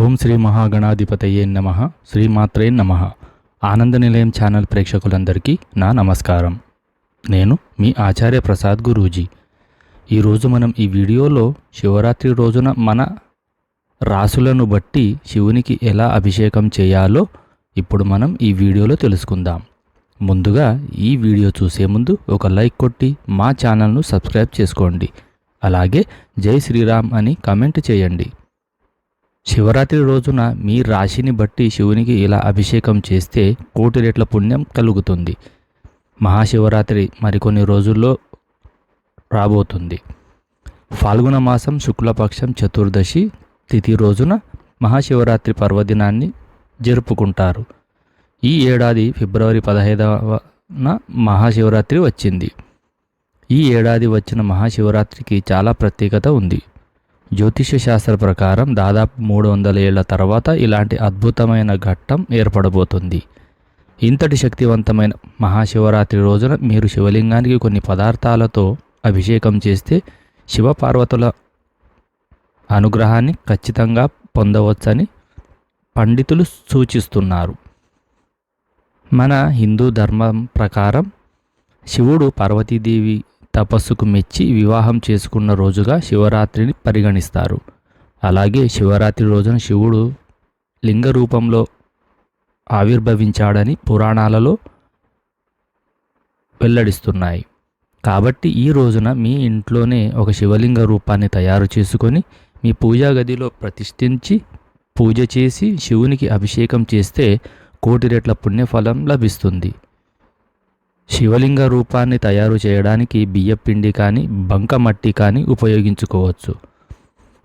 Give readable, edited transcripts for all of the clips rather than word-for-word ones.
ఓం శ్రీ మహాగణాధిపతయే నమః. శ్రీమాత్రే నమః. ఆనంద నిలయం ఛానల్ ప్రేక్షకులందరికీ నా నమస్కారం. నేను మీ ఆచార్య ప్రసాద్ గురూజీ. ఈరోజు మనం ఈ వీడియోలో శివరాత్రి రోజున మన రాసులను బట్టి శివునికి ఎలా అభిషేకం చేయాలో ఇప్పుడు మనం ఈ వీడియోలో తెలుసుకుందాం. ముందుగా ఈ వీడియో చూసే ముందు ఒక లైక్ కొట్టి మా ఛానల్ను సబ్స్క్రైబ్ చేసుకోండి. అలాగే జై శ్రీరామ్ అని కామెంట్ చేయండి. శివరాత్రి రోజున మీ రాశిని బట్టి శివునికి ఇలా అభిషేకం చేస్తే 1,000,000 రెట్ల పుణ్యం కలుగుతుంది. మహాశివరాత్రి మరికొన్ని రోజుల్లో రాబోతుంది. ఫాల్గుణ మాసం శుక్లపక్షం చతుర్దశి తిథి రోజున మహాశివరాత్రి పర్వదినాన్ని జరుపుకుంటారు. ఈ ఏడాది ఫిబ్రవరి 15న మహాశివరాత్రి వచ్చింది. ఈ ఏడాది వచ్చిన మహాశివరాత్రికి చాలా ప్రత్యేకత ఉంది. జ్యోతిష శాస్త్ర ప్రకారం దాదాపు 300 ఏళ్ల తర్వాత ఇలాంటి అద్భుతమైన ఘట్టం ఏర్పడబోతుంది. ఇంతటి శక్తివంతమైన మహాశివరాత్రి రోజున మీరు శివలింగానికి కొన్ని పదార్థాలతో అభిషేకం చేస్తే శివపార్వతుల అనుగ్రహాన్ని ఖచ్చితంగా పొందవచ్చని పండితులు సూచిస్తున్నారు. మన హిందూ ధర్మం ప్రకారం శివుడు పార్వతీదేవి తపస్సుకు మెచ్చి వివాహం చేసుకున్న రోజుగా శివరాత్రిని పరిగణిస్తారు. అలాగే శివరాత్రి రోజున శివుడు లింగ రూపంలో ఆవిర్భవించాడని పురాణాలలో వెల్లడిస్తున్నాయి. కాబట్టి ఈ రోజున మీ ఇంట్లోనే ఒక శివలింగ రూపాన్ని తయారు చేసుకొని మీ పూజా గదిలో ప్రతిష్ఠించి పూజ చేసి శివునికి అభిషేకం చేస్తే 1,000,000 రెట్ల పుణ్యఫలం లభిస్తుంది. శివలింగ రూపాన్ని తయారు చేయడానికి బియ్యపిండి కానీ బంకమట్టి కానీ ఉపయోగించుకోవచ్చు.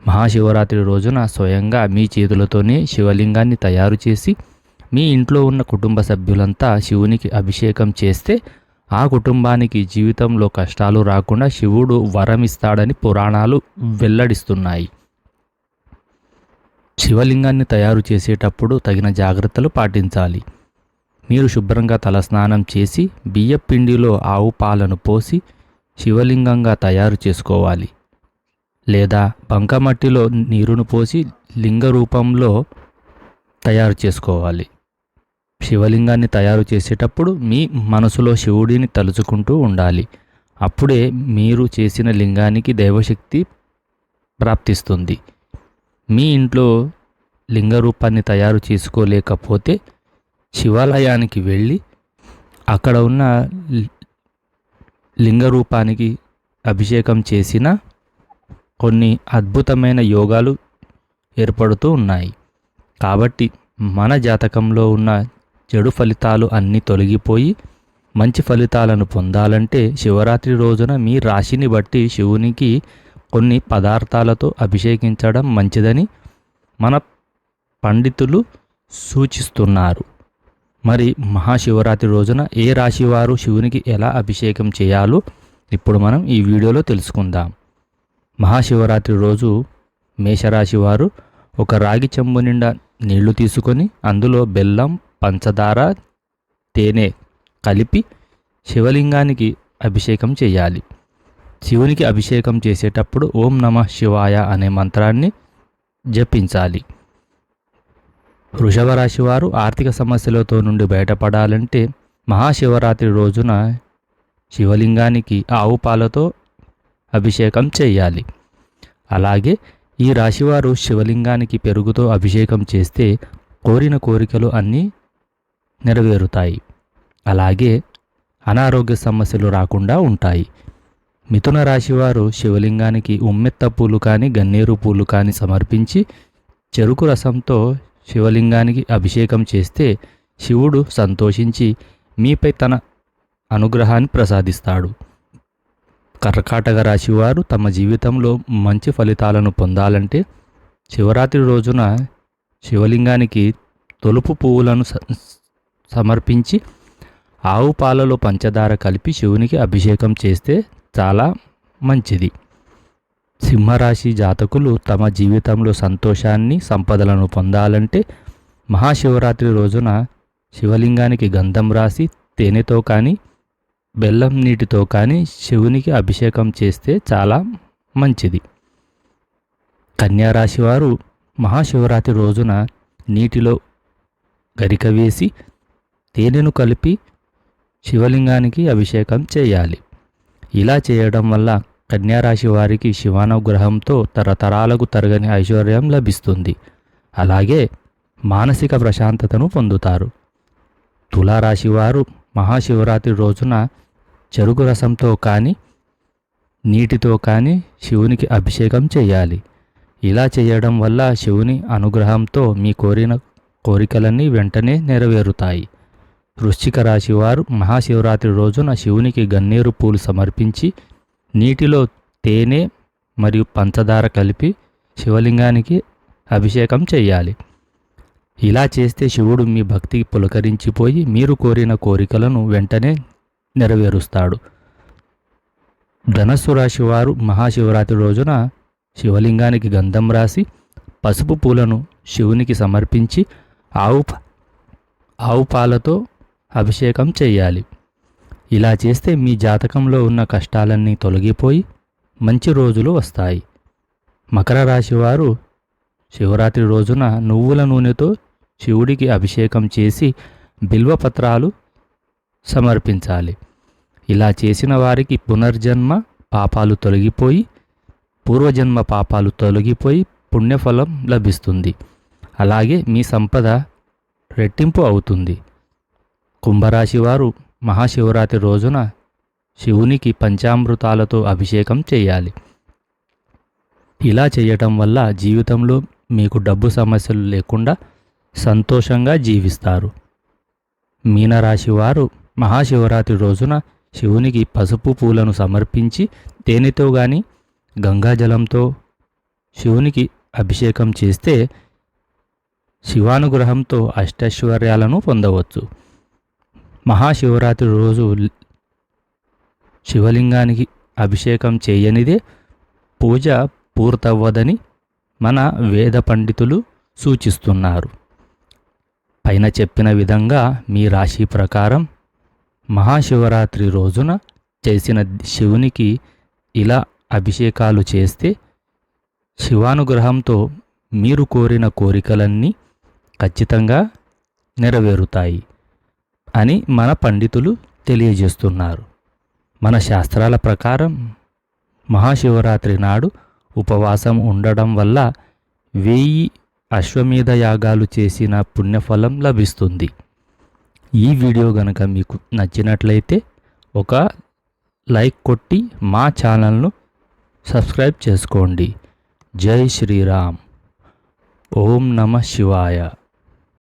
మహాశివరాత్రి రోజున స్వయంగా మీ చేతులతోనే శివలింగాన్ని తయారు చేసి మీ ఇంట్లో ఉన్న కుటుంబ సభ్యులంతా శివునికి అభిషేకం చేస్తే ఆ కుటుంబానికి జీవితంలో కష్టాలు రాకుండా శివుడు వరమిస్తాడని పురాణాలు వెల్లడిస్తున్నాయి. శివలింగాన్ని తయారు చేసేటప్పుడు తగిన జాగ్రత్తలు పాటించాలి. మీరు శుభ్రంగా తలస్నానం చేసి బియ్యపిండిలో ఆవు పాలను పోసి శివలింగంగా తయారు చేసుకోవాలి. లేదా బంకమట్టిలో నీరును పోసి లింగ రూపంలో తయారు చేసుకోవాలి. శివలింగాన్ని తయారు చేసేటప్పుడు మీ మనసులో శివుడిని తలుచుకుంటూ ఉండాలి. అప్పుడే మీరు చేసిన లింగానికి దైవశక్తి ప్రాప్తిస్తుంది. మీ ఇంట్లో లింగ రూపాన్ని తయారు చేసుకోలేకపోతే శివాలయానికి వెళ్ళి అక్కడ ఉన్న లింగ రూపానికి అభిషేకం చేసిన కొన్ని అద్భుతమైన యోగాలు ఏర్పడుతూ ఉన్నాయి. కాబట్టి మన జాతకంలో ఉన్న చెడు ఫలితాలు అన్నీ తొలగిపోయి మంచి ఫలితాలను పొందాలంటే శివరాత్రి రోజున మీ రాశిని బట్టి శివునికి కొన్ని పదార్థాలతో అభిషేకించడం మంచిదని మన పండితులు సూచిస్తున్నారు. మరి మహాశివరాత్రి రోజున ఏ రాశి వారు శివునికి ఎలా అభిషేకం చేయాలో ఇప్పుడు మనం ఈ వీడియోలో తెలుసుకుందాం. మహాశివరాత్రి రోజు మేషరాశి వారు ఒక రాగి చెంబు నిండా నీళ్లు తీసుకొని అందులో బెల్లం, పంచదార, తేనె కలిపి శివలింగానికి అభిషేకం చేయాలి. శివునికి అభిషేకం చేసేటప్పుడు ఓం నమః శివాయ అనే మంత్రాన్ని జపించాలి. వృషభ రాశి వారు ఆర్థిక సమస్యలతో నుండి బయటపడాలంటే మహాశివరాత్రి రోజున శివలింగానికి ఆవు పాలతో అభిషేకం చేయాలి. అలాగే ఈ రాశివారు శివలింగానికి పెరుగుతో అభిషేకం చేస్తే కోరిన కోరికలు అన్నీ నెరవేరుతాయి. అలాగే అనారోగ్య సమస్యలు రాకుండా ఉంటాయి. మిథున రాశివారు శివలింగానికి ఉమ్మెత్త పూలు కానీ గన్నేరు పూలు కానీ సమర్పించి చెరుకు రసంతో శివలింగానికి అభిషేకం చేస్తే శివుడు సంతోషించి మీపై తన అనుగ్రహాన్ని ప్రసాదిస్తాడు. కర్కాటక రాశివారు తమ జీవితంలో మంచి ఫలితాలను పొందాలంటే శివరాత్రి రోజున శివలింగానికి తొలుపు పువ్వులను సమర్పించి ఆవు పాలలో పంచదార కలిపి శివునికి అభిషేకం చేస్తే చాలా మంచిది. సింహరాశి జాతకులు తమ జీవితంలో సంతోషాన్ని, సంపదలను పొందాలంటే మహాశివరాత్రి రోజున శివలింగానికి గంధం రాసి తేనెతో కానీ బెల్లం నీటితో కానీ శివునికి అభిషేకం చేస్తే చాలా మంచిది. కన్యా రాశి వారు మహాశివరాత్రి రోజున నీటిలో గరిక వేసి తేనెను కలిపి శివలింగానికి అభిషేకం చేయాలి. ఇలా చేయడం వల్ల కన్యారాశి వారికి శివానుగ్రహంతో తరతరాలకు తరగని ఐశ్వర్యం లభిస్తుంది. అలాగే మానసిక ప్రశాంతతను పొందుతారు. తులారాశి వారు మహాశివరాత్రి రోజున చెరుకు రసంతో కానీ నీటితో కానీ శివునికి అభిషేకం చేయాలి. ఇలా చేయడం వల్ల శివుని అనుగ్రహంతో మీ కోరిన కోరికలన్నీ వెంటనే నెరవేరుతాయి. వృశ్చిక రాశి వారు మహాశివరాత్రి రోజున శివునికి గన్నేరు పూలు సమర్పించి నీటిలో తేనె మరియు పంచదార కలిపి శివలింగానికి అభిషేకం చేయాలి. ఇలా చేస్తే శివుడు మీ భక్తికి పులకరించిపోయి మీరు కోరిన కోరికలను వెంటనే నెరవేరుస్తాడు. ధనస్సు రాశి వారు మహాశివరాత్రి రోజున శివలింగానికి గంధం రాసి పసుపు పూలను శివునికి సమర్పించి ఆవు పాలతో అభిషేకం చేయాలి. ఇలా చేస్తే మీ జాతకంలో ఉన్న కష్టాలన్నీ తొలగిపోయి మంచి రోజులు వస్తాయి. మకర రాశి వారు శివరాత్రి రోజున నువ్వుల నూనెతో శివుడికి అభిషేకం చేసి బిల్వపత్రాలు సమర్పించాలి. ఇలా చేసిన వారికి పునర్జన్మ పాపాలు తొలగిపోయి పూర్వజన్మ పాపాలు తొలగిపోయి పుణ్యఫలం లభిస్తుంది. అలాగే మీ సంపద రెట్టింపు అవుతుంది. కుంభరాశి వారు మహాశివరాత్రి రోజున శివునికి పంచామృతాలతో అభిషేకం చేయాలి. ఇలా చేయటం వల్ల జీవితంలో మీకు డబ్బు సమస్యలు లేకుండా సంతోషంగా జీవిస్తారు. మీనరాశి వారు మహాశివరాత్రి రోజున శివునికి పసుపు పూలను సమర్పించి తేనెతో కానీ గంగాజలంతో శివునికి అభిషేకం చేస్తే శివానుగ్రహంతో అష్టైశ్వర్యాలను పొందవచ్చు. మహాశివరాత్రి రోజు శివలింగానికి అభిషేకం చేయనిదే పూజ పూర్తవ్వదని మన వేద పండితులు సూచిస్తున్నారు. పైన చెప్పిన విధంగా మీ రాశి ప్రకారం మహాశివరాత్రి రోజున చేసిన శివునికి ఇలా అభిషేకాలు చేస్తే శివానుగ్రహంతో మీరు కోరిన కోరికలన్నీ ఖచ్చితంగా నెరవేరుతాయి అని మన పండితులు తెలియజేస్తున్నారు. మన శాస్త్రాల ప్రకారం మహాశివరాత్రి నాడు ఉపవాసం ఉండడం వల్ల 1000 అశ్వమేధ యాగాలు చేసిన పుణ్యఫలం లభిస్తుంది. ఈ వీడియో గనక మీకు నచ్చినట్లయితే ఒక లైక్ కొట్టి మా ఛానల్ను సబ్స్క్రైబ్ చేసుకోండి. జై శ్రీరామ్. ఓం నమః శివాయ.